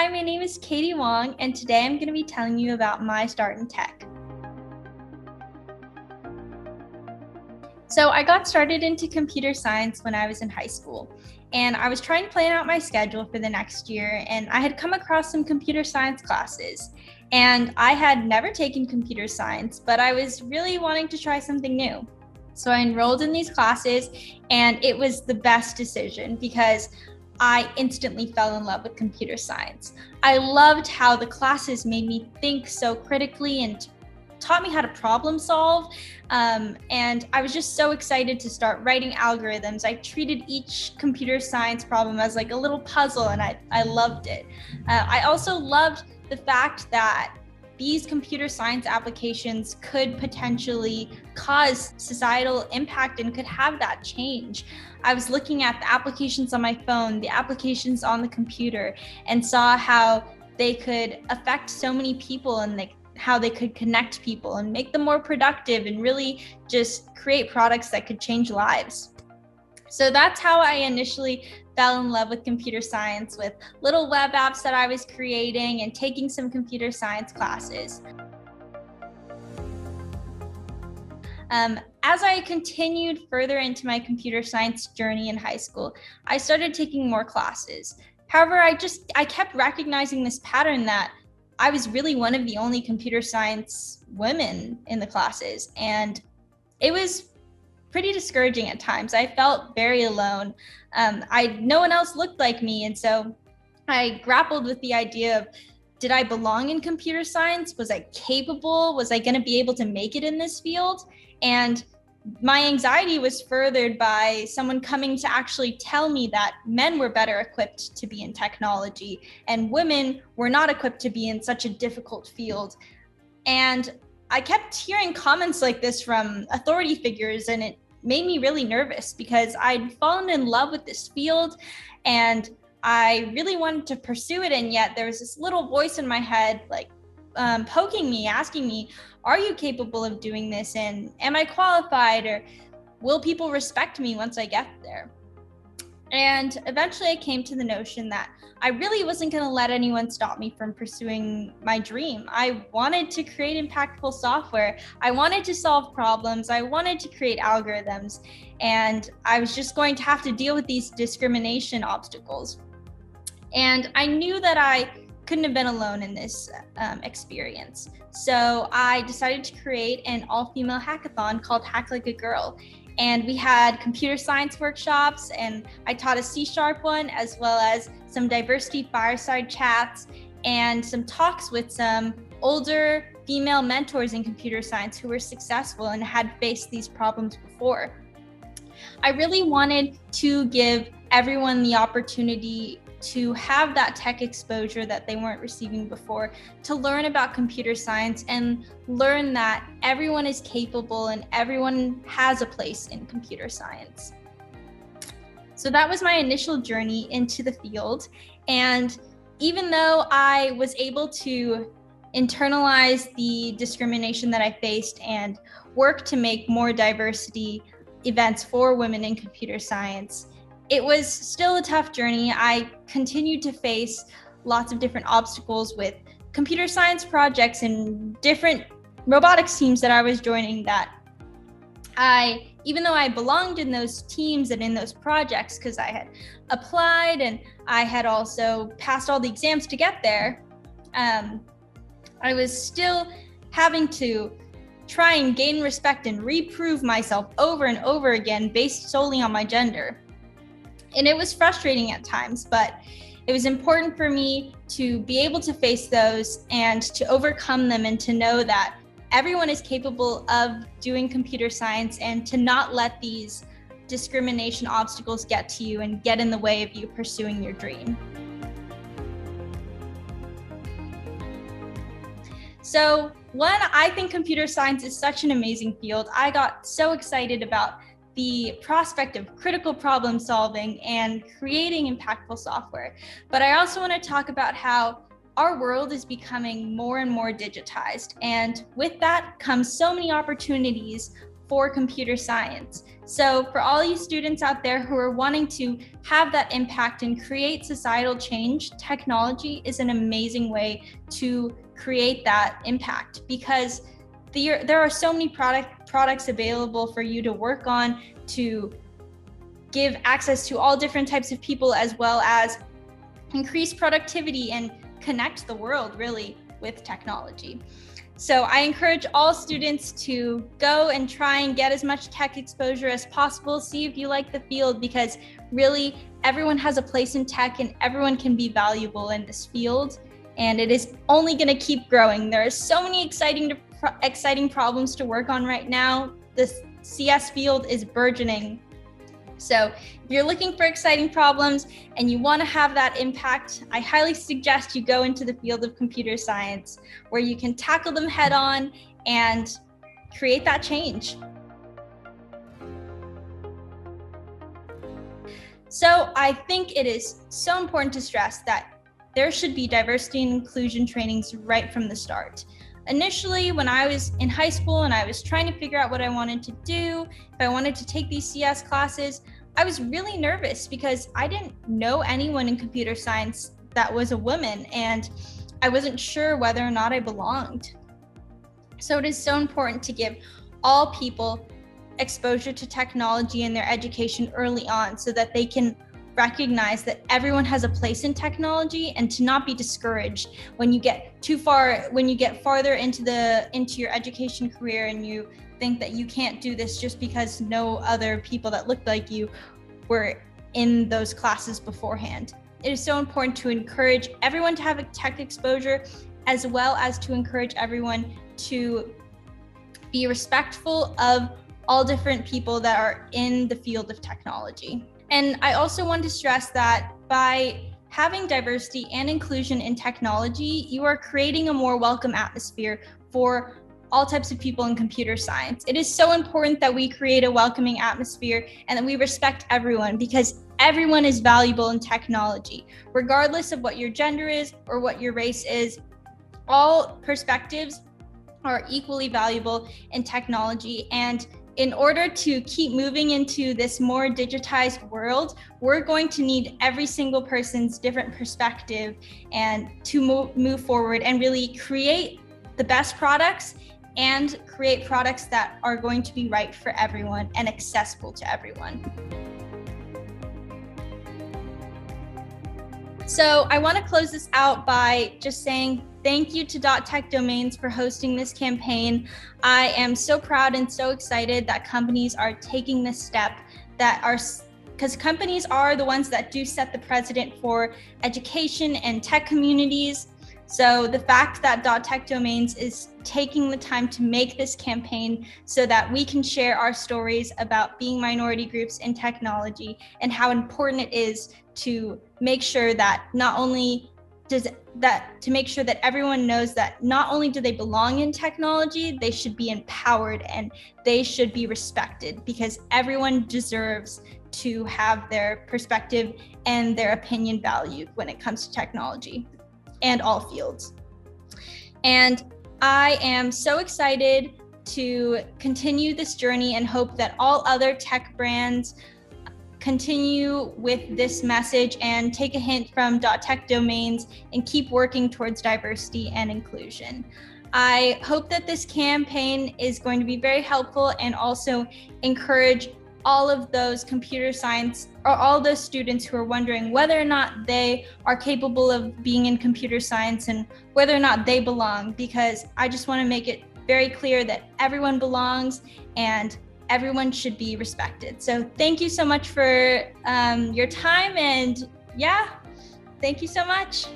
Hi, my name is Katie Wong, and today I'm going to be telling you about MyStartInTech. So I got started into computer science when I was in high school, and I was trying to plan out my schedule for the next year, and I had come across some computer science classes. And I had never taken computer science, but I was really wanting to try something new. So I enrolled in these classes, and it was the best decision because I instantly fell in love with computer science. I loved how the classes made me think so critically and taught me how to problem solve. And I was just so excited to start writing algorithms. I treated each computer science problem as like a little puzzle, and I loved it. I also loved the fact that these computer science applications could potentially cause societal impact and could have that change. I was looking at the applications on my phone, the applications on the computer, and saw how they could affect so many people and how they could connect people and make them more productive and really just create products that could change lives. So that's how I initially fell in love with computer science, with little web apps that I was creating and taking some computer science classes. As I continued further into my computer science journey in high school, I started taking more classes. However, I kept recognizing this pattern that I was really one of the only computer science women in the classes, and it was pretty discouraging at times. I felt very alone. No one else looked like me, and so I grappled with the idea of, did I belong in computer science? Was I capable? Was I going to be able to make it in this field? And my anxiety was furthered by someone coming to actually tell me that men were better equipped to be in technology and women were not equipped to be in such a difficult field. And I kept hearing comments like this from authority figures, and it made me really nervous because I'd fallen in love with this field and I really wanted to pursue it. And yet there was this little voice in my head, poking me, asking me, are you capable of doing this? And am I qualified? Or will people respect me once I get there? And eventually I came to the notion that I really wasn't going to let anyone stop me from pursuing my dream. I wanted to create impactful software. I wanted to solve problems. I wanted to create algorithms. And I was just going to have to deal with these discrimination obstacles. And I knew that I couldn't have been alone in this experience. So I decided to create an all-female hackathon called Hack Like a Girl. And we had computer science workshops, and I taught a C# one, as well as some diversity fireside chats and some talks with some older female mentors in computer science who were successful and had faced these problems before. I really wanted to give everyone the opportunity to have that tech exposure that they weren't receiving before, to learn about computer science and learn that everyone is capable and everyone has a place in computer science. So that was my initial journey into the field. And even though I was able to internalize the discrimination that I faced and work to make more diversity events for women in computer science, it was still a tough journey. I continued to face lots of different obstacles with computer science projects and different robotics teams that I was joining, that even though I belonged in those teams and in those projects because I had applied and I had also passed all the exams to get there, I was still having to try and gain respect and reprove myself over and over again based solely on my gender. And it was frustrating at times, but it was important for me to be able to face those and to overcome them, and to know that everyone is capable of doing computer science, and to not let these discrimination obstacles get to you and get in the way of you pursuing your dream. So I think computer science is such an amazing field. I got so excited about the prospect of critical problem solving and creating impactful software. But I also want to talk about how our world is becoming more and more digitized. And with that comes so many opportunities for computer science. So for all you students out there who are wanting to have that impact and create societal change, technology is an amazing way to create that impact, because there are so many products available for you to work on, to give access to all different types of people, as well as increase productivity and connect the world really with technology. So I encourage all students to go and try and get as much tech exposure as possible. See if you like the field, because really everyone has a place in tech and everyone can be valuable in this field. And it is only going to keep growing. There are so many exciting problems to work on right now. The CS field is burgeoning. So if you're looking for exciting problems and you want to have that impact, I highly suggest you go into the field of computer science, where you can tackle them head on and create that change. So I think it is so important to stress that there should be diversity and inclusion trainings right from the start. Initially, when I was in high school and I was trying to figure out what I wanted to do, if I wanted to take these CS classes, I was really nervous because I didn't know anyone in computer science that was a woman, and I wasn't sure whether or not I belonged. So it is so important to give all people exposure to technology in their education early on, so that they can recognize that everyone has a place in technology, and to not be discouraged when you get farther into your education career and you think that you can't do this just because no other people that looked like you were in those classes beforehand. It is so important to encourage everyone to have a tech exposure, as well as to encourage everyone to be respectful of all different people that are in the field of technology. And I also want to stress that by having diversity and inclusion in technology, you are creating a more welcome atmosphere for all types of people in computer science. It is so important that we create a welcoming atmosphere and that we respect everyone, because everyone is valuable in technology, regardless of what your gender is or what your race is. All perspectives are equally valuable in technology, and in order to keep moving into this more digitized world, we're going to need every single person's different perspective and to move forward and really create the best products and create products that are going to be right for everyone and accessible to everyone. So I want to close this out by just saying thank you to .Tech Domains for hosting this campaign. I am so proud and so excited that companies are taking this step, because companies are the ones that do set the precedent for education and tech communities. So the fact that .Tech Domains is taking the time to make this campaign so that we can share our stories about being minority groups in technology, and how important it is to make sure that everyone knows that not only do they belong in technology, they should be empowered and they should be respected, because everyone deserves to have their perspective and their opinion valued when it comes to technology and all fields. And I am so excited to continue this journey and hope that all other tech brands continue with this message and take a hint from .Tech Domains and keep working towards diversity and inclusion. I hope that this campaign is going to be very helpful and also encourage all of those computer science, or all those students who are wondering whether or not they are capable of being in computer science and whether or not they belong, because I just want to make it very clear that everyone belongs and everyone should be respected. So thank you so much for your time, and yeah, thank you so much.